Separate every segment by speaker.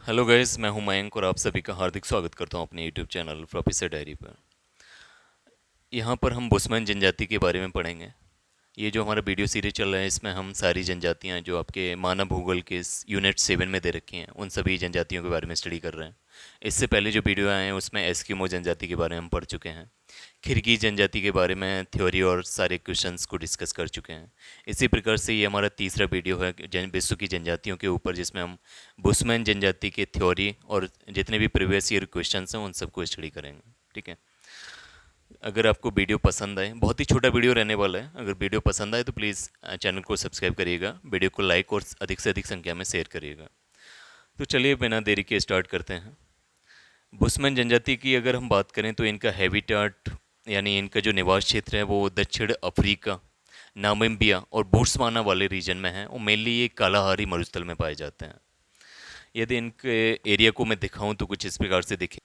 Speaker 1: Hello guys, मैं हूं मयंक और आप सभी का हार्दिक स्वागत करता हूं अपने यूट्यूब चैनल प्रोफेसर डायरी पर। यहां पर हम बुस्मैन जनजाति के बारे में पढ़ेंगे। ये जो हमारा वीडियो सीरीज चल रहा है, इसमें हम सारी जनजातियां जो आपके मानव भूगोल के इस यूनिट 7 में दे रखी हैं, उन सभी जनजातियों के बारे में स्टडी कर रहे हैं। इससे पहले जो वीडियो आए हैं उसमें एस्किमो जनजाति के बारे में हम पढ़ चुके हैं। खिरकी जनजाति के बारे में थ्योरी और सारे क्वेश्चंस को डिस्कस कर चुके हैं। इसी प्रकार से ये हमारा तीसरा वीडियो है विश्व की जनजातियों के ऊपर, जिसमें हम बुस्मैन जनजाति के थ्योरी और जितने भी प्रीवियस ईयर क्वेश्चंस हैं उन सबको स्टडी करेंगे। ठीक है। अगर आपको वीडियो पसंद आए, बहुत ही छोटा वीडियो रहने वाला है, अगर वीडियो पसंद आए तो प्लीज़ चैनल को सब्सक्राइब करिएगा, वीडियो को लाइक और अधिक से अधिक संख्या में शेयर करिएगा। तो चलिए बिना देरी के स्टार्ट करते हैं। बुस्मैन जनजाति की अगर हम बात करें तो इनका हैबिटाट यानी इनका जो निवास क्षेत्र है वो दक्षिण अफ्रीका, नामीबिया और बोट्सवाना वाले रीजन में है और मेनली ये कालाहारी मरुस्थल में पाए जाते हैं। यदि इनके एरिया को मैं दिखाऊं तो कुछ इस प्रकार से दिखे।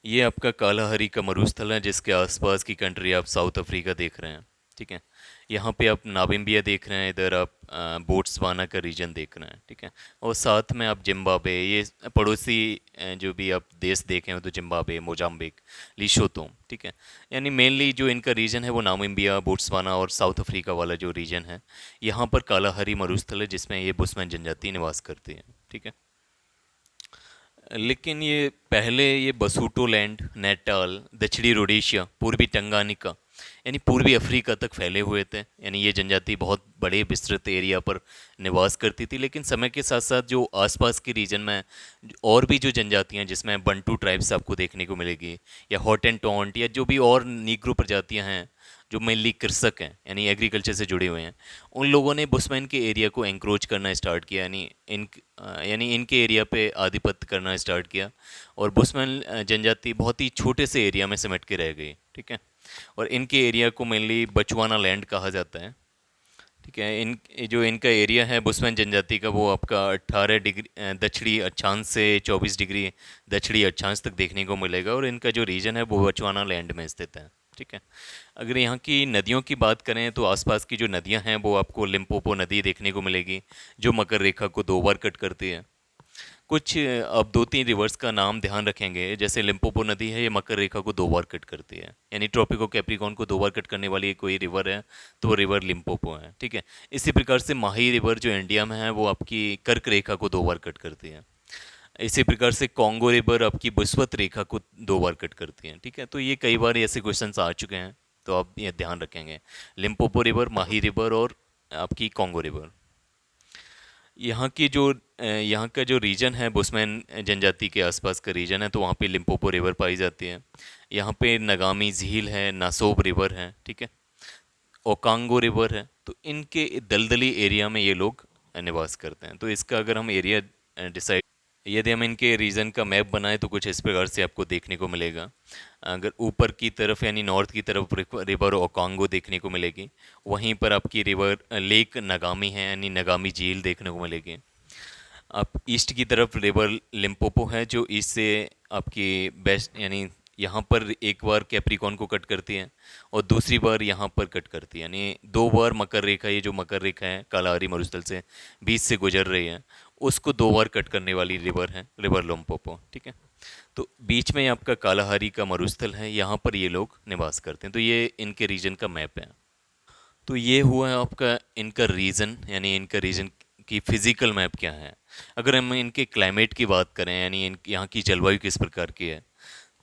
Speaker 1: ये आपका कालाहारी का मरुस्थल है, जिसके आसपास की कंट्री आप साउथ अफ्रीका देख रहे हैं। ठीक है। यहाँ पे आप नामिबिया देख रहे हैं, इधर आप बोट्सवाना का रीजन देख रहे हैं। ठीक है। और साथ में आप जिम्बाब्वे, ये पड़ोसी जो भी आप देश देखें हो तो जिम्बाब्वे, मोजाम्बिक, लिशोतो। ठीक है। यानी मेनली जो इनका रीजन है वो नामिबिया, बोट्सवाना और साउथ अफ्रीका वाला जो रीजन है, यहाँ पर कालाहारी मरुस्थल है जिसमें ये बुस्मैन जनजाति निवास करती है। ठीक है। लेकिन ये पहले ये बसूटो लैंड, नेटाल, दक्षिणी रोडेशिया, पूर्वी टंगानिका यानी पूर्वी अफ्रीका तक फैले हुए थे। यानी ये जनजाति बहुत बड़े विस्तृत एरिया पर निवास करती थी। लेकिन समय के साथ साथ जो आसपास के रीजन में और भी जो जनजातियां, जिसमें बंटू ट्राइब्स आपको देखने को मिलेगी, या हॉट एंड टॉन्ट, या जो भी और नीग्रो प्रजातियां हैं जो मेनली कृषक हैं यानी एग्रीकल्चर से जुड़े हुए हैं, उन लोगों ने बुस्मैन के एरिया को एंक्रोच करना स्टार्ट किया। यानी इनके एरिया पे आधिपत्य करना स्टार्ट किया और बुस्मैन जनजाति बहुत ही छोटे से एरिया में सिमट के रह गई। ठीक है। और इनके एरिया को मेनली बचवाना लैंड कहा जाता है। ठीक है। जो इनका एरिया है बुस्मैन जनजाति का, वो आपका 18 डिग्री दक्षिणी अक्षांश से 24 डिग्री दक्षिणी अक्षांश तक देखने को मिलेगा और इनका जो रीजन है वो बचवाना लैंड में स्थित है। ठीक है। अगर यहाँ की नदियों की बात करें तो आसपास की जो नदियाँ हैं वो आपको लिम्पोपो नदी देखने को मिलेगी, जो मकर रेखा को 2 बार कट करती है। कुछ अब 2-3 रिवर्स का नाम ध्यान रखेंगे, जैसे लिम्पोपो नदी है, ये मकर रेखा को 2 बार कट करती है। यानी ट्रॉपिको कैप्रिकॉर्न को 2 बार कट करने वाली कोई रिवर है तो वो रिवर लिम्पोपो है। ठीक है। इसी प्रकार से माही रिवर जो इंडिया में है वो आपकी कर्क रेखा को 2 बार कट करती है। इसी प्रकार से कॉन्गो रिवर आपकी बुस्वत रेखा को 2 बार कट करती है। ठीक है। तो ये कई बार ऐसे क्वेश्चन आ चुके हैं, तो आप ये ध्यान रखेंगे। लिम्पोपो रिवर, माही रिवर और आपकी कॉन्गो रिवर। यहाँ की जो यहाँ का जो रीजन है बुस्मैन जनजाति के आसपास का रीजन है, तो वहाँ पे लिम्पोपो रिवर पाई जाती है। यहाँ पे नगामी झील है, नासोब रिवर है। ठीक है। ओकांगो रिवर है। तो इनके दलदली एरिया में ये लोग निवास करते हैं। तो इसका अगर हम एरिया डिसाइड, यदि हम इनके रीजन का मैप बनाएं तो कुछ इस प्रकार से आपको देखने को मिलेगा। अगर ऊपर की तरफ यानी नॉर्थ की तरफ रिवर ओकांगो देखने को मिलेगी, वहीं पर आपकी रिवर लेक नगामी है यानी नगामी झील देखने को मिलेगी। आप ईस्ट की तरफ रिवर लिम्पोपो है जो ईस्ट से आपकी बेस्ट यानी यहाँ पर एक बार कैप्रिकॉर्न को कट करती है और दूसरी बार यहाँ पर कट करती है। यानी 2 बार मकर रेखा, ये जो मकर रेखा है कालाहारी मरुस्थल से बीच से गुजर रही है, उसको 2 बार कट करने वाली रिवर है रिवर लिम्पोपो। ठीक है। तो बीच में आपका कालाहारी का मरुस्थल है, यहाँ पर ये लोग निवास करते हैं। तो ये इनके रीजन का मैप है। तो ये हुआ है आपका इनका रीजन, यानी इनका रीजन की फिजिकल मैप क्या है। अगर हम इनके क्लाइमेट की बात करें यानी यहाँ की जलवायु किस प्रकार की है,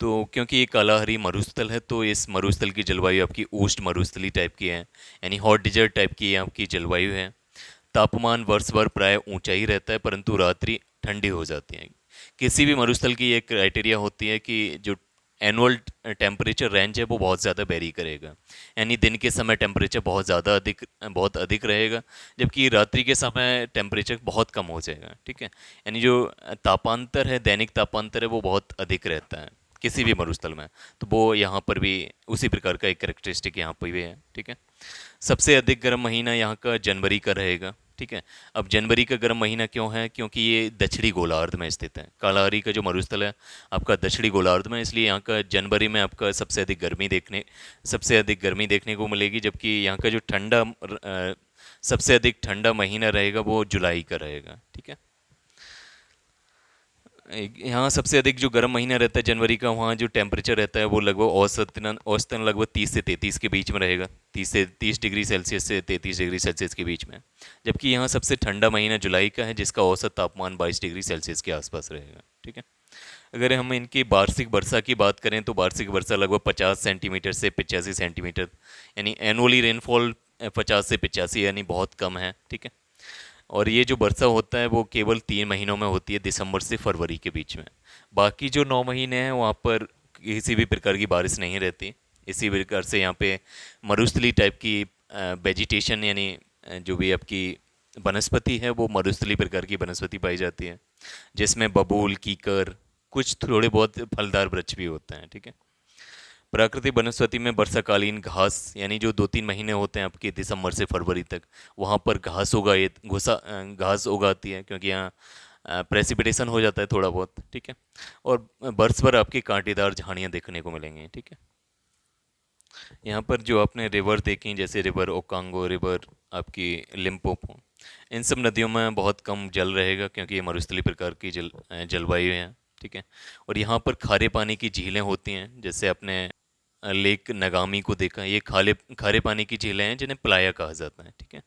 Speaker 1: तो क्योंकि ये कालाहारी मरुस्थल है तो इस मरुस्थल की जलवायु आपकी ऊष्ण मरुस्थली टाइप की है, यानी हॉट डिजर्ट टाइप की आपकी जलवायु है। तापमान वर्ष भर प्राय ऊंचा ही रहता है परंतु रात्रि ठंडी हो जाती है। किसी भी मरुस्थल की एक क्राइटेरिया होती है कि जो एनुअल टेम्परेचर रेंज है वो बहुत ज़्यादा वेरी करेगा। यानी दिन के समय टेम्परेचर बहुत अधिक रहेगा, जबकि रात्रि के समय टेम्परेचर बहुत कम हो जाएगा। ठीक है। यानी जो तापांतर है, दैनिक तापांतर है, वो बहुत अधिक रहता है किसी भी मरुस्थल में। तो वो यहाँ पर भी उसी प्रकार का एक करेक्टरिस्टिक यहाँ पर भी है। ठीक है। सबसे अधिक गर्म महीना यहाँ का जनवरी का रहेगा। ठीक है। अब जनवरी का गर्म महीना क्यों है, क्योंकि ये दक्षिणी गोलार्ध में स्थित है। कालाहारी का जो मरुस्थल है आपका दक्षिणी गोलार्ध में, इसलिए यहाँ का जनवरी में आपका सबसे अधिक गर्मी देखने को मिलेगी। जबकि यहाँ का जो सबसे अधिक ठंडा महीना रहेगा वो जुलाई का रहेगा। ठीक है। यहाँ सबसे अधिक जो गर्म महीना रहता है जनवरी का, वहाँ जो टेम्परेचर रहता है वो लगभग औसतन लगभग 30 से 33 के बीच में रहेगा। 30 डिग्री सेल्सियस से 33 डिग्री सेल्सियस के बीच में। जबकि यहाँ सबसे ठंडा महीना जुलाई का है, जिसका औसत तापमान 22 डिग्री सेल्सियस के आसपास रहेगा। ठीक है। अगर हम इनकी वार्षिक वर्षा की बात करें तो वार्षिक वर्षा लगभग 50 सेंटीमीटर से 85 सेंटीमीटर, यानी एनुअली रेनफॉल 50 से 85, यानी बहुत कम है। ठीक है। और ये जो वर्षा होता है वो केवल 3 महीनों में होती है, दिसंबर से फरवरी के बीच में। बाकी जो 9 महीने हैं वहाँ पर किसी भी प्रकार की बारिश नहीं रहती। इसी प्रकार से यहाँ पे मरुस्थली टाइप की वेजिटेशन, यानी जो भी आपकी वनस्पति है वो मरुस्थली प्रकार की वनस्पति पाई जाती है, जिसमें बबूल, कीकर, कुछ थोड़े बहुत फलदार वृक्ष भी होते हैं। ठीक है। प्राकृतिक वनस्पति में वर्षाकालीन घास, यानी जो 2-3 महीने होते हैं आपके दिसंबर से फरवरी तक, वहाँ पर घास उगाती है, क्योंकि यहाँ प्रेसिपिटेशन हो जाता है थोड़ा बहुत। ठीक है। और बरस भर आपकी कांटेदार झाड़ियाँ देखने को मिलेंगी। ठीक है। यहाँ पर जो आपने रिवर देखी, जैसे रिवर ओकांगो, रिवर आपकी लिम्पोपो, इन सब नदियों में बहुत कम जल रहेगा, क्योंकि ये मरुस्थलीय प्रकार की जलवायु है। ठीक है। और यहाँ पर खारे पानी की झीलें होती हैं, जैसे आपने लेक नगामी को देखा। ये खारे खारे पानी की झीलें हैं जिन्हें प्लाया कहा जाता है। ठीक है।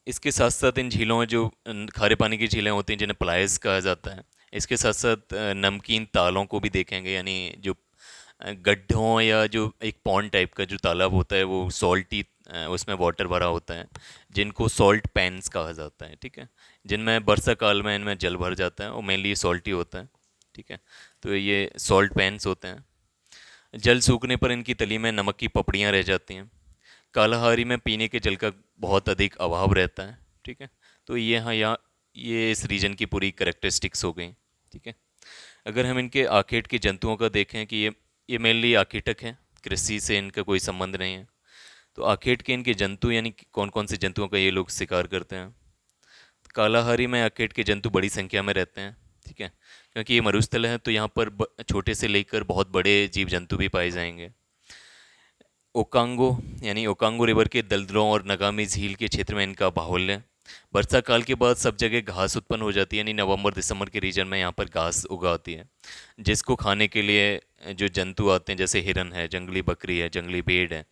Speaker 1: इसके साथ साथ इन झीलों में जो खारे पानी की झीलें होती हैं जिन्हें प्लायस कहा जाता है, इसके साथ साथ नमकीन तालों को भी देखेंगे, यानी जो गड्ढों या जो एक पॉन्ड टाइप का जो तालाब होता है वो सॉल्टी, उसमें वाटर भरा होता है, जिनको सॉल्ट पैन्स कहा जाता है। ठीक है। जिनमें वर्षा काल में इनमें जल भर जाता है और मेनली सॉल्टी होता है। ठीक है। तो ये सॉल्ट पैन्स होते हैं। जल सूखने पर इनकी तली में नमक की पपड़ियाँ रह जाती हैं। कालाहारी में पीने के जल का बहुत अधिक अभाव रहता है। ठीक है। तो ये हाँ, यहाँ ये इस रीजन की पूरी करेक्टरिस्टिक्स हो गई। ठीक है। अगर हम इनके आखेट के जंतुओं का देखें कि ये मेनली आखेटक हैं, कृषि से इनका कोई संबंध नहीं है। तो आखेट के इनके जंतु, यानी कौन कौन से जंतुओं का ये लोग शिकार करते हैं। कालाहारी में आखेट के जंतु बड़ी संख्या में रहते हैं। ठीक है। क्योंकि ये मरुस्थल है तो यहाँ पर छोटे से लेकर बहुत बड़े जीव जंतु भी पाए जाएंगे। ओकांगो, यानी ओकांगो रिवर के दलदलों और नगामी झील के क्षेत्र में इनका बाहुल्य है। वर्षा काल के बाद सब जगह घास उत्पन्न हो जाती है, यानी नवंबर दिसंबर के रीजन में यहाँ पर घास उगाती है, जिसको खाने के लिए जो जंतु आते हैं, जैसे हिरन है, जंगली बकरी है, जंगली भेड़ है,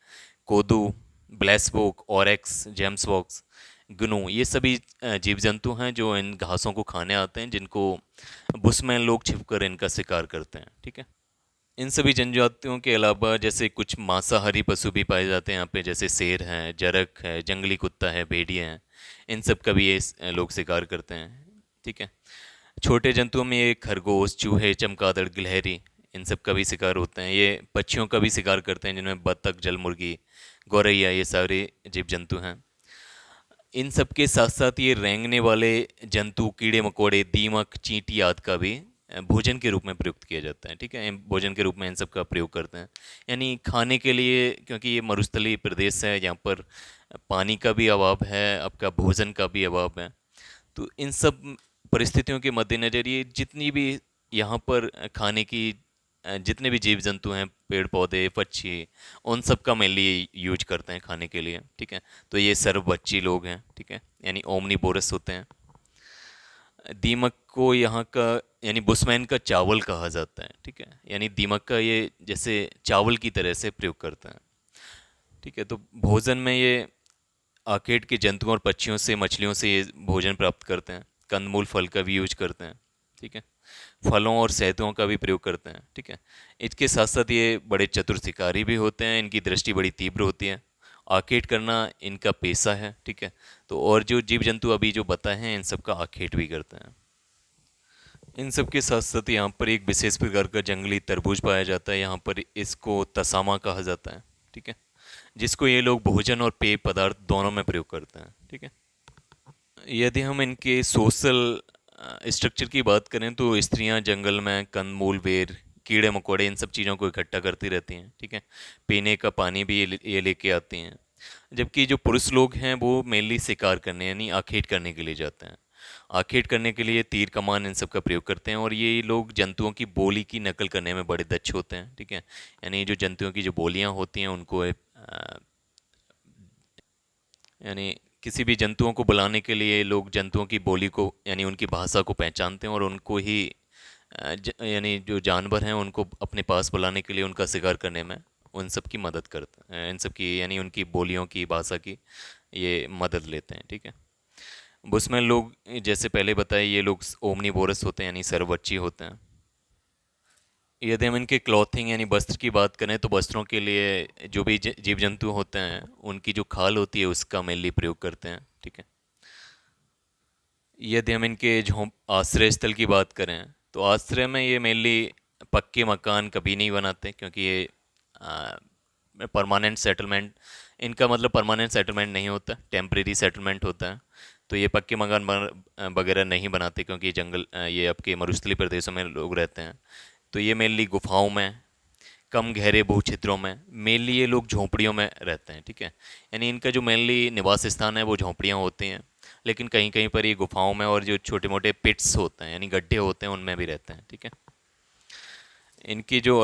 Speaker 1: कोदू, ब्लैसबोक, ऑरेक्स, जेम्सवॉक्स, गनू, ये सभी जीव जंतु हैं जो इन घासों को खाने आते हैं, जिनको बुशमैन लोग छिपकर इनका शिकार करते हैं। ठीक है। इन सभी जनजातियों के अलावा जैसे कुछ मांसाहारी पशु भी पाए जाते हैं यहाँ पे, जैसे शेर हैं, जरक है, जंगली कुत्ता है, भेड़िया हैं। इन सब का भी ये लोग शिकार करते हैं। ठीक है। छोटे जंतुओं में ये खरगोश, चूहे, चमगादड़, गिलहरी, इन सब का भी शिकार होते हैं। ये पक्षियों का भी शिकार करते हैं, जिनमें बतख, जलमुर्गी, गौरैया, ये सारे जीव जंतु हैं। इन सब के साथ साथ ये रेंगने वाले जंतु, कीड़े मकोड़े, दीमक, चींटी आदि का भी भोजन के रूप में प्रयुक्त किया जाता है। ठीक है। भोजन के रूप में इन सब का प्रयोग करते हैं, यानी खाने के लिए, क्योंकि ये मरुस्थलीय प्रदेश है, यहाँ पर पानी का भी अभाव है, आपका भोजन का भी अभाव है। तो इन सब परिस्थितियों के मद्देनज़र ये जितनी भी यहाँ पर खाने की जितने भी जीव जंतु हैं, पेड़ पौधे, पक्षी, उन सब का मेनली यूज करते हैं खाने के लिए। ठीक है। तो ये सर्वभक्षी लोग हैं। ठीक है। यानी ओमनीवोरस होते हैं। दीमक को यहाँ का, यानी बुशमैन का चावल कहा जाता है। ठीक है। यानी दीमक का ये जैसे चावल की तरह से प्रयोग करते हैं। ठीक है। तो भोजन में ये आर्केड के जंतुओं और पक्षियों से, मछलियों से ये भोजन प्राप्त करते हैं। कंदमूल फल का भी यूज करते हैं। ठीक है। फलों और शहतूओं का भी प्रयोग करते हैं। ठीक है। इसके साथ साथ ये बड़े चतुर शिकारी भी होते हैं, इनकी दृष्टि बड़ी तीव्र होती है। आखेट करना इनका पेशा है। ठीक है। तो और जो जीव जंतु अभी जो बताए हैं, इन सब का आखेट भी करते हैं। इन सब के साथ साथ यहाँ पर एक विशेष प्रकार का जंगली तरबूज पाया जाता है, यहाँ पर इसको तसामा कहा जाता है। ठीक है। जिसको ये लोग भोजन और पेय पदार्थ दोनों में प्रयोग करते हैं। ठीक है। यदि हम इनके सोशल स्ट्रक्चर की बात करें तो स्त्रियां जंगल में कंदमूल, बेर, कीड़े मकोड़े, इन सब चीज़ों को इकट्ठा करती रहती हैं। ठीक है। पीने का पानी भी ये लेके आती हैं। जबकि जो पुरुष लोग हैं वो मेनली शिकार करने, यानी आखेट करने के लिए जाते हैं। आखेट करने के लिए तीर कमान इन सब का प्रयोग करते हैं, और ये लोग जंतुओं की बोली की नकल करने में बड़े दक्ष होते हैं। ठीक है। यानी जो जंतुओं की जो बोलियां होती हैं उनको यानी किसी भी जंतुओं को बुलाने के लिए लोग जंतुओं की बोली को यानी उनकी भाषा को पहचानते हैं और उनको ही यानी जो जानवर हैं उनको अपने पास बुलाने के लिए उनका शिकार करने में उन सब की मदद करते हैं, इन सब की यानी उनकी बोलियों की भाषा की ये मदद लेते हैं। ठीक है। बुशमैन लोग जैसे पहले बताए ये लोग ओमनीवोरस होते हैं यानी सर्वभक्षी होते हैं। यदि हम इनके क्लॉथिंग यानी वस्त्र की बात करें तो वस्त्रों के लिए जो भी जीव जंतु होते हैं उनकी जो खाल होती है उसका मेनली प्रयोग करते हैं। ठीक है। यदि हम इनके झोंप आश्रय स्थल की बात करें तो आश्रय में ये मेनली पक्के मकान कभी नहीं बनाते क्योंकि ये परमानेंट सेटलमेंट, इनका मतलब परमानेंट सेटलमेंट नहीं होता, टेम्परेरी सेटलमेंट होता है। तो ये पक्के मकान वगैरह नहीं बनाते क्योंकि जंगल ये आपके मरुस्थलीय प्रदेशों में लोग रहते हैं। तो ये मेनली गुफाओं में, कम गहरे भू क्षेत्रों में, मेनली ये लोग झोंपड़ियों में रहते हैं। ठीक है। यानी इनका जो मेनली निवास स्थान है वो झोंपड़ियाँ होती हैं, लेकिन कहीं कहीं पर ये गुफाओं में और जो छोटे मोटे पिट्स होते हैं यानी गड्ढे होते हैं उनमें भी रहते हैं। ठीक है। इनकी जो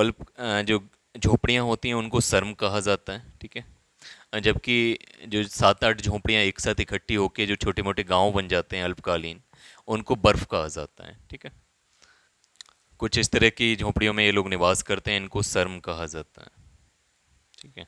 Speaker 1: जो झोपड़ियाँ होती हैं उनको सर्म कहा जाता है। ठीक है। जबकि जो 7-8 झोपड़ियाँ एक साथ इकट्ठी होकर जो छोटे मोटे गांव बन जाते हैं अल्पकालीन, उनको बर्फ कहा जाता है। ठीक है। कुछ इस तरह की झोपड़ियों में ये लोग निवास करते हैं, इनको सर्म कहा जाता है। ठीक है।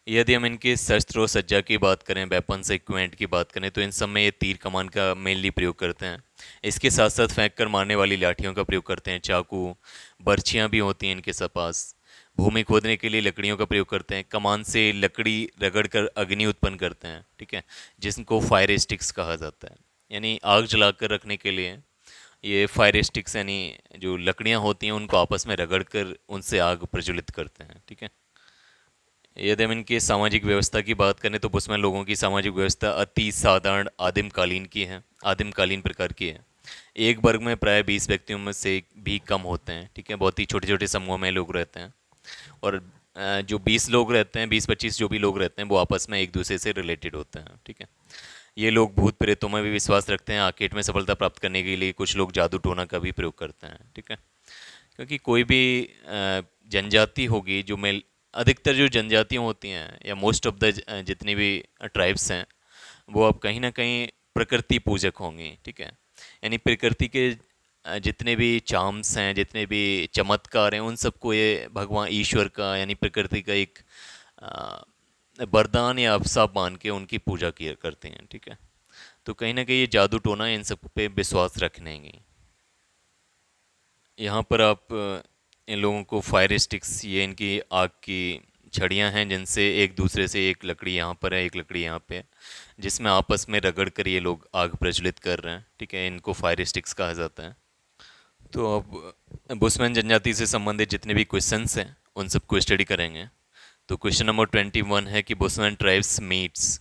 Speaker 1: यदि हम इनके शस्त्र और सज्जा की बात करें, वेपन्स इक्विपमेंट की बात करें, तो इन सब में ये तीर कमान का मेनली प्रयोग करते हैं। इसके साथ साथ फेंक कर मारने वाली लाठियों का प्रयोग करते हैं, चाकू, बर्छियाँ भी होती हैं इनके पास। भूमि खोदने के लिए लकड़ियों का प्रयोग करते हैं, कमान से लकड़ी रगड़ कर अग्नि उत्पन्न करते हैं। ठीक है। जिनको फायर स्टिक्स कहा जाता है, यानी आग जलाकर रखने के लिए ये फायर स्टिक्स यानी जो लकड़ियाँ होती हैं उनको आपस में रगड़ कर उनसे आग प्रज्वलित करते हैं। ठीक है। यदि हम इनकी सामाजिक व्यवस्था की बात करें तो बुशमैन लोगों की सामाजिक व्यवस्था अति साधारण आदिमकालीन की है, आदिमकालीन प्रकार की है। एक वर्ग में प्राय 20 व्यक्तियों में से भी कम होते हैं। ठीक है। बहुत ही छोटे छोटे समूह में लोग रहते हैं और जो 20 लोग रहते हैं, 20-25 जो भी लोग रहते हैं वो आपस में एक दूसरे से रिलेटेड होते हैं। ठीक है। ये लोग भूत प्रेतों में भी विश्वास रखते हैं। आर्केड में सफलता प्राप्त करने के लिए कुछ लोग जादू टोना का भी प्रयोग करते हैं। ठीक है। क्योंकि कोई भी जनजाति होगी जो मेल अधिकतर जो जनजातियाँ होती हैं या मोस्ट ऑफ द जितनी भी ट्राइब्स हैं वो अब कहीं ना कहीं प्रकृति पूजक होंगी। ठीक है। यानी प्रकृति के जितने भी चार्म्स हैं, जितने भी चमत्कार हैं, उन सबको ये भगवान ईश्वर का यानी प्रकृति का एक वरदान या अभिशाप मान के उनकी पूजा किया करते हैं। ठीक है। तो कहीं ना कहीं ये जादू टोना इन सब पे विश्वास रखनेंगे। यहाँ पर आप इन लोगों को फायर स्टिक्स, ये इनकी आग की छड़ियाँ हैं जिनसे एक दूसरे से, एक लकड़ी यहाँ पर है, एक लकड़ी यहाँ पे है, जिसमें आपस में रगड़ कर ये लोग आग प्रज्वलित कर रहे हैं। ठीक है। इनको फायर स्टिक्स कहा जाता है। तो अब बुशमैन जनजाति से संबंधित जितने भी क्वेश्चंस हैं उन सबको स्टडी करेंगे। तो क्वेश्चन नंबर 21 है कि bushman tribes meets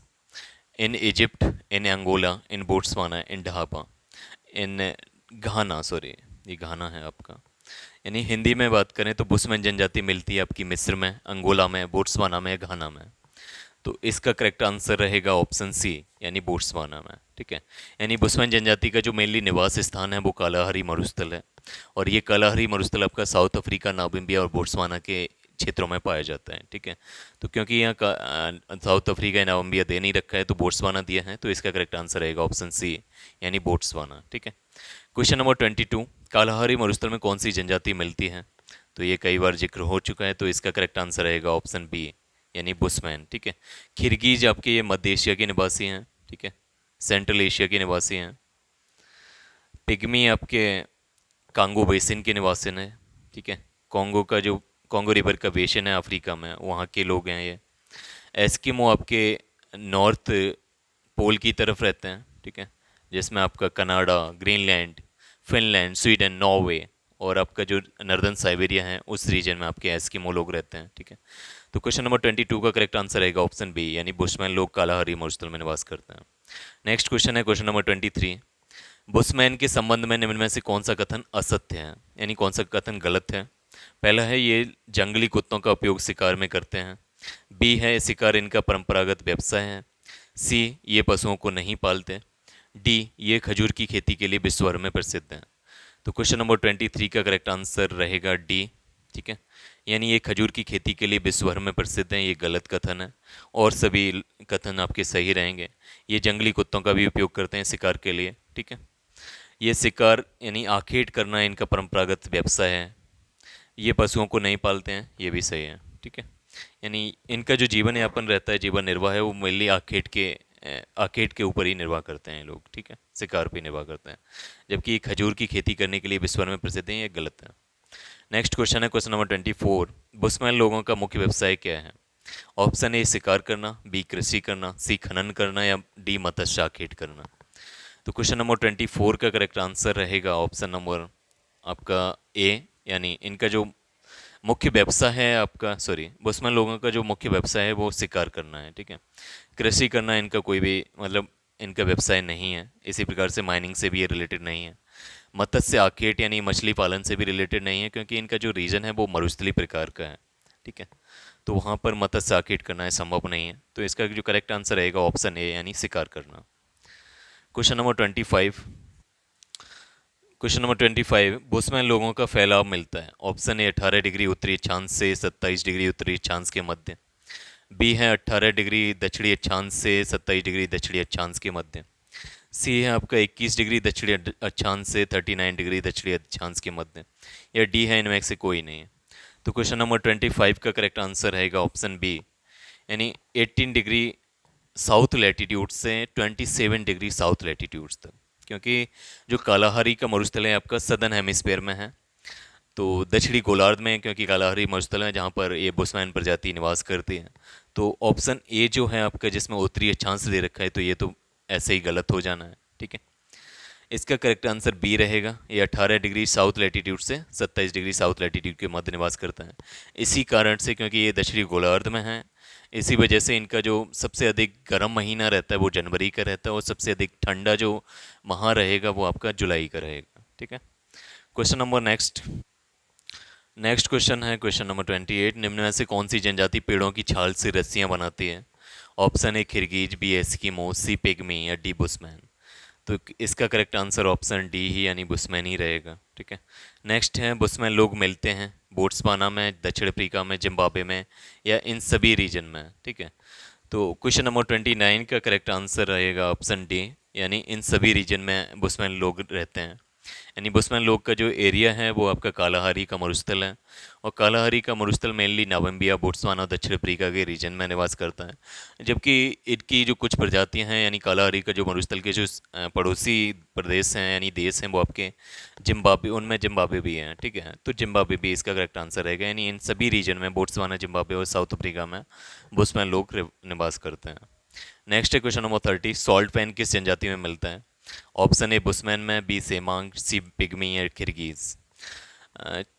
Speaker 1: in Egypt, in Angola, in Botswana, in ढाबा, इन घाना, सॉरी ये घाना है आपका। यानी हिंदी में बात करें तो बुशमैन जनजाति मिलती है आपकी मिस्र में, अंगोला में, बोट्सवाना में, घाना में। तो इसका करेक्ट आंसर रहेगा ऑप्शन सी यानी बोट्सवाना में। ठीक है। यानी बुशमैन जनजाति का जो मेनली निवास स्थान है वो कालाहारी मरुस्थल है और ये कालाहारी मरुस्थल आपका साउथ अफ्रीका, नामिबिया और बोट्सवाना के क्षेत्रों में पाया जाता है। ठीक है। तो क्योंकि यहाँ का साउथ अफ्रीका या नामिबिया दे नहीं रखा है तो बोट्सवाना दिया है, तो इसका करेक्ट आंसर रहेगा ऑप्शन सी यानी बोट्सवाना। ठीक है। क्वेश्चन नंबर 22, कालाहारी मरुस्थल में कौन सी जनजाति मिलती है? तो ये कई बार जिक्र हो चुका है, तो इसका करेक्ट आंसर रहेगा ऑप्शन बी यानी बुशमैन। ठीक है। खिरगीज आपके ये मध्य एशिया के निवासी हैं। ठीक है। सेंट्रल एशिया के निवासी हैं। पिग्मी आपके कांगो बेसिन के निवासी हैं। ठीक है। कॉन्गो का जो कॉन्गो रिवर का बेसिन है अफ्रीका में, वहाँ के लोग हैं ये। एस्किमो आपके नॉर्थ पोल की तरफ रहते हैं। ठीक है। जिसमें आपका Canada, Greenland, Finland, Sweden, Norway और आपका जो नर्दर्न साइबेरिया है उस रीजन में आपके एस्किमो लोग रहते हैं। ठीक है। तो क्वेश्चन नंबर 22 का करेक्ट आंसर रहेगा ऑप्शन बी यानी बुशमैन लोग कालाहारी मरुस्थल में निवास करते हैं। नेक्स्ट क्वेश्चन है क्वेश्चन नंबर 23, बुशमैन के संबंध में निम्न में से कौन सा कथन असत्य है यानी कौन सा कथन गलत है? पहला है ये जंगली कुत्तों का उपयोग शिकार में करते हैं। बी है शिकार इनका परंपरागत व्यवसाय है। सी ये पशुओं को नहीं पालते। डी ये खजूर की खेती के लिए विश्व भर में प्रसिद्ध हैं। तो क्वेश्चन नंबर 23 का करेक्ट आंसर रहेगा डी ठीक है, यानी ये खजूर की खेती के लिए विश्व भर में प्रसिद्ध है, ये गलत कथन है। और सभी कथन आपके सही रहेंगे। ये जंगली कुत्तों का भी उपयोग करते हैं शिकार के लिए। ठीक है, ये शिकार यानी आखेट करना इनका परंपरागत व्यवसाय है। ये पशुओं को नहीं पालते हैं, ये भी सही है। ठीक है, यानी इनका जो जीवन यापन रहता है, जीवन निर्वाह है, वो मेनली आखेट के ऊपर ही निर्वाह करते हैं ये लोग। ठीक है, शिकार पे निर्वाह करते हैं, जबकि खजूर की खेती करने के लिए विश्व भर में प्रसिद्ध है, ये गलत है। नेक्स्ट क्वेश्चन है क्वेश्चन नंबर 24। बुशमैन लोगों का मुख्य व्यवसाय क्या है? ऑप्शन ए शिकार करना, बी कृषि करना, सी खनन करना, या डी मत्स्य आखेट करना। तो क्वेश्चन नंबर 24 का करेक्ट आंसर रहेगा ऑप्शन नंबर आपका ए, यानी इनका जो मुख्य व्यवसाय है आपका, सॉरी, बुशमैन लोगों का जो मुख्य व्यवसाय है वो शिकार करना है। ठीक है, कृषि करना इनका कोई भी मतलब इनका व्यवसाय नहीं है। इसी प्रकार से माइनिंग से भी ये रिलेटेड नहीं है। मत्स्य आखेट यानी मछली पालन से भी रिलेटेड नहीं है, क्योंकि इनका जो रीजन है वो मरुस्थलीय प्रकार का है। ठीक है, तो वहाँ पर मत्स्य आखेट करना है संभव नहीं है। तो इसका जो करेक्ट आंसर रहेगा ऑप्शन ए, यानी शिकार करना। Question number 25। Question number 25, bushman लोगों का फैलाव मिलता है। ऑप्शन ए 18 डिग्री उत्तरी अक्षांश से 27 डिग्री उत्तरी अक्षांश के मध्य, बी है 18 डिग्री दक्षिणी अक्षांश से 27 डिग्री दक्षिणी अक्षांश के मध्य, सी है आपका 21 डिग्री दक्षिणी अक्षांश से 39 डिग्री दक्षिणी अक्षांश के मध्य, या डी है इनमें से कोई नहीं है। तो क्वेश्चन नंबर 25 का करेक्ट आंसर रहेगा ऑप्शन बी, यानी 18 डिग्री साउथ लैटिट्यूड से 27 डिग्री साउथ लैटिट्यूड्स तक, क्योंकि जो कालाहारी का मरुस्थल है आपका सदर्न हेमिस्फेयर में है। तो दक्षिणी गोलार्ध में, क्योंकि कालाहारी मरुस्थल है जहाँ पर ये बुशमैन प्रजाति निवास करती है। तो ऑप्शन ए जो है आपका, जिसमें उत्तरी अक्षांश दे रखा है, तो ये तो ऐसे ही गलत हो जाना है। ठीक है, इसका करेक्ट आंसर बी रहेगा। ये 18 डिग्री साउथ लैटिट्यूड से 27 डिग्री साउथ लैटिट्यूड के मध्य निवास करता है। इसी कारण से, क्योंकि ये दक्षिणी गोलार्ध में है, इसी वजह से इनका जो सबसे अधिक गर्म महीना रहता है वो जनवरी का रहता है, और सबसे अधिक ठंडा जो माह रहेगा वो आपका जुलाई का रहेगा। ठीक है, क्वेश्चन नंबर नेक्स्ट क्वेश्चन है क्वेश्चन नंबर 28। निम्न में से कौन सी जनजाति पेड़ों की छाल से रस्सियां बनाती है? Option A Kirghiz, B Eskimo, C Pygmy, या डी बुशमैन। तो इसका करेक्ट आंसर ऑप्शन डी ही, यानी बुशमैन ही रहेगा। ठीक है, नेक्स्ट है बुशमैन लोग मिलते हैं बोट्सवाना में, दक्षिण अफ्रीका में, जिम्बाब्वे में, या इन सभी रीजन में। ठीक है, तो क्वेश्चन नंबर 29 का करेक्ट आंसर रहेगा ऑप्शन डी, यानी इन सभी रीजन में बुशमैन लोग रहते हैं। यानी बुशमैन लोग का जो एरिया है वो आपका कालाहारी का मरुस्थल है, और कालाहारी का मरुस्थल मेनली नामिबिया, बोट्सवाना, दक्षिण अफ्रीका के रीजन में निवास करता है। जबकि इनकी जो कुछ प्रजातियां हैं, यानी कालाहारी का जो मरुस्थल के जो पड़ोसी प्रदेश हैं यानी देश हैं वो आपके जिम्बाब्वे, उनमें जिम्बाब्वे भी हैं। ठीक है, तो जिम्बाब्वे भी इसका करेक्ट आंसर रहेगा। यानी इन सभी रीजन में, बोट्सवाना, जिम्बाब्वे और साउथ अफ्रीका में बुशमैन लोग निवास करते हैं। नेक्स्ट है क्वेश्चन नंबर 30। सॉल्ट पैन किस जनजाति में मिलता है? ऑप्शन ए बुशमैन में, बी सेमांग, सी पिग्मी, या किर्गिज।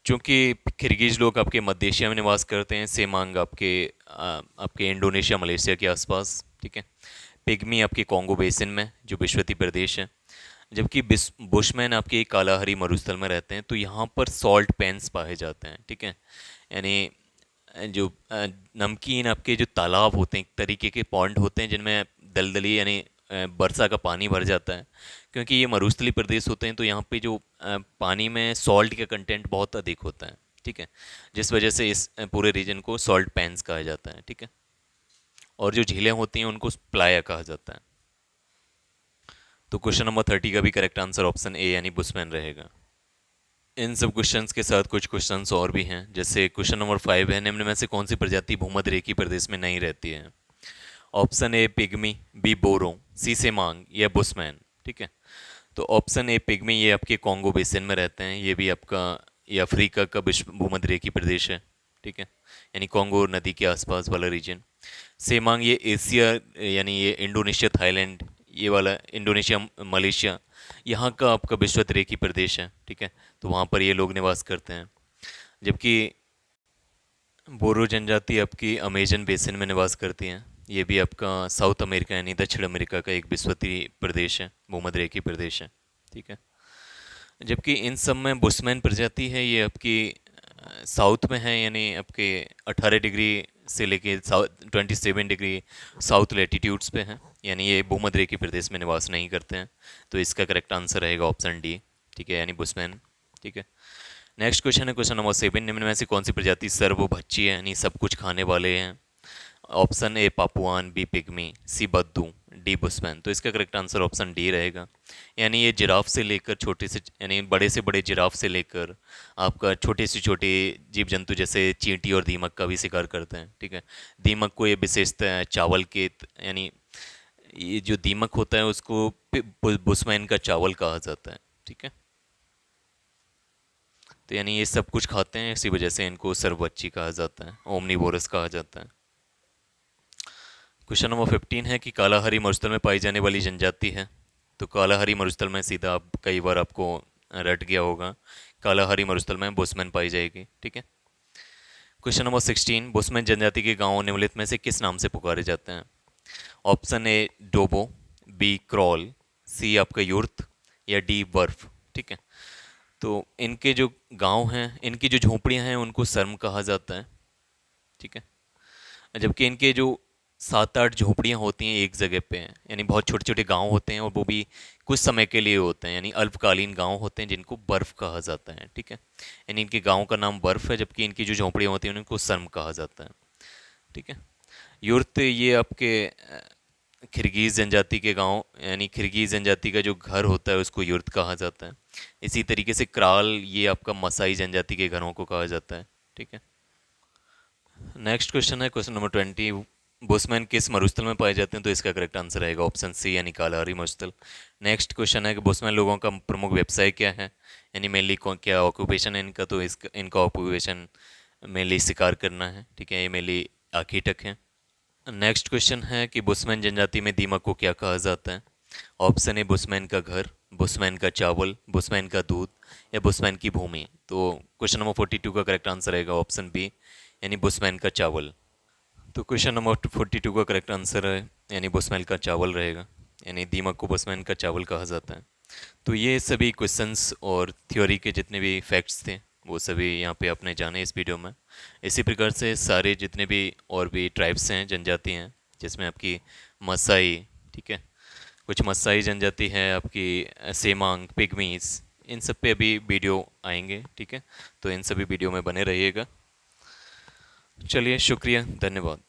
Speaker 1: चूंकि किर्गिज लोग आपके मध्य एशिया में निवास करते हैं, सेमांग आपके इंडोनेशिया मलेशिया के आसपास। ठीक है, पिग्मी आपके कॉन्गो बेसिन में जो विश्वती प्रदेश है, जबकि बुशमैन आपके कालाहारी मरुस्थल में रहते हैं। तो यहाँ पर सॉल्ट पैन्स पाए जाते हैं। ठीक है, यानी जो नमकीन आपके जो तालाब होते हैं, एक तरीके के पॉन्ड होते हैं जिनमें दलदली यानी वर्षा का पानी भर जाता है। क्योंकि ये मरुस्थलीय प्रदेश होते हैं तो यहाँ पे जो पानी में सॉल्ट का कंटेंट बहुत अधिक होता है। ठीक है, जिस वजह से इस पूरे रीजन को सॉल्ट पैन्स कहा जाता है। ठीक है, और जो झीलें होती हैं उनको प्लाया कहा जाता है। तो क्वेश्चन नंबर 30 का भी करेक्ट आंसर ऑप्शन ए, यानी बुशमैन रहेगा। इन सब क्वेश्चंस के साथ कुछ क्वेश्चंस और भी हैं, जैसे क्वेश्चन नंबर 5 है, निम्न में से कौन सी प्रजाति भूमध्य रेखीय प्रदेश में नहीं रहती है? Option A pygmy, B Boro, C Semang, या बुशमैन। ठीक है, तो ऑप्शन ए पिग्मी, ये आपके कॉन्गो बेसिन में रहते हैं। ये भी आपका ये अफ्रीका का विश्व भूमध्य रेखीय प्रदेश है। ठीक है, यानी कॉन्गो नदी के आसपास वाला रीजन। सेमांग ये एशिया यानी ये इंडोनेशिया, थाईलैंड, ये वाला इंडोनेशिया, मलेशिया, यहाँ का आपका विश्वत रेखी प्रदेश है। ठीक है, तो वहाँ पर ये लोग निवास करते हैं। जबकि बोरो जनजाति आपकी अमेजन बेसिन में निवास करती हैं। ये भी आपका साउथ अमेरिका यानी दक्षिण अमेरिका का एक विश्वती प्रदेश है, भूमध्य रेखी प्रदेश है। ठीक है, जबकि इन सब में बुशमैन प्रजाति है, ये आपकी साउथ में है, यानी आपके 18 डिग्री से लेके 27 डिग्री साउथ लैटिट्यूड्स पे हैं, यानी ये भूमध्य रेखीय प्रदेश में निवास नहीं करते हैं। तो इसका करेक्ट आंसर रहेगा ऑप्शन डी। ठीक है, यानी बुशमैन। ठीक है, नेक्स्ट क्वेश्चन है क्वेश्चन नंबर 7, निम्न में से कौन सी प्रजाति सर्वभक्षी है यानी सब कुछ खाने वाले हैं? Option A Papuan, B Pygmy, C बद्दू, डी बुशमैन। तो इसका करेक्ट आंसर ऑप्शन डी रहेगा। यानी ये जिराफ से लेकर छोटे से यानी बड़े से बड़े जिराफ से लेकर आपका छोटे से छोटे जीव जंतु जैसे चींटी और दीमक का भी शिकार करते हैं। ठीक है, दीमक को ये विशेषता है चावल के यानी ये जो दीमक होता है उसको बुशमैन का चावल कहा जाता है। ठीक है, तो यानी ये सब कुछ खाते हैं, इसी वजह से इनको सर्वभक्षी कहा जाता है, ओमनीवोरस कहा जाता है। क्वेश्चन नंबर 15 है कि कालाहारी मरुस्थल में पाई जाने वाली जनजाति है। तो कालाहारी मरुस्थल में सीधा आप कई बार आपको रट गया होगा, कालाहारी मरुस्थल में बुशमैन पाई जाएगी। ठीक है, क्वेश्चन नंबर 16, बुशमैन जनजाति के गांव निम्नलिखित में से किस नाम से पुकारे जाते हैं? ऑप्शन ए डोबो, बी क्रॉल, सी आपका युर्त, या डी बर्फ। ठीक है, तो इनके जो गांव हैं, इनकी जो झोपड़ियां हैं उनको सर्म कहा जाता है। ठीक है, जबकि इनके जो 7-8 झोपड़ियाँ होती हैं एक जगह पे हैं, यानी बहुत छोटे छोटे गांव होते हैं और वो भी कुछ समय के लिए होते हैं, यानी अल्पकालीन गांव होते हैं जिनको बर्फ कहा जाता है। ठीक है, यानी इनके गांव का नाम बर्फ है, जबकि इनकी जो झोपड़ियाँ होती हैं उनको सर्म कहा जाता है। ठीक है, युर्त ये आपके खिरगीज जनजाति के गांव, यानी खिरगीज जनजाति का जो घर होता है उसको युर्त कहा जाता है। इसी तरीके से क्राल ये आपका मसाई जनजाति के घरों को कहा जाता है। ठीक है, नेक्स्ट क्वेश्चन है क्वेश्चन नंबर 20, बुशमैन किस मरुस्थल में पाए जाते हैं? तो इसका करेक्ट आंसर रहेगा ऑप्शन सी यानी कालाहारी मरुस्थल। नेक्स्ट क्वेश्चन है कि बुशमैन लोगों का प्रमुख व्यवसाय क्या है, यानी मेनली क्या ऑक्यूपेशन है इनका? तो इनका ऑक्यूपेशन मेनली शिकार करना है। ठीक है, ये मेनली आर्किटेक्ट हैं। नेक्स्ट क्वेश्चन है कि बुशमैन जनजाति में दीमक को क्या कहा जाता है? ऑप्शन ए बुशमैन का घर, बुशमैन का चावल, बुशमैन का दूध, या बुशमैन की भूमि। तो क्वेश्चन नंबर 42 का करेक्ट आंसर रहेगा ऑप्शन बी यानी बुशमैन का चावल। तो क्वेश्चन नंबर 42 का करेक्ट आंसर है यानी बुशमैन का चावल रहेगा, यानी दीमक को बुशमैन का चावल कहा जाता है। तो ये सभी क्वेश्चंस और थ्योरी के जितने भी फैक्ट्स थे वो सभी यहाँ पे आपने जाने इस वीडियो में। इसी प्रकार से सारे जितने भी और भी ट्राइब्स हैं, जनजाति हैं, जिसमें आपकी मसाई, ठीक है, कुछ मसाई जनजाति है, आपकी सेमांग, पिग्मीज, इन सब पे अभी वीडियो आएंगे। ठीक है, तो इन सभी वीडियो में बने रहिएगा। चलिए, शुक्रिया, धन्यवाद।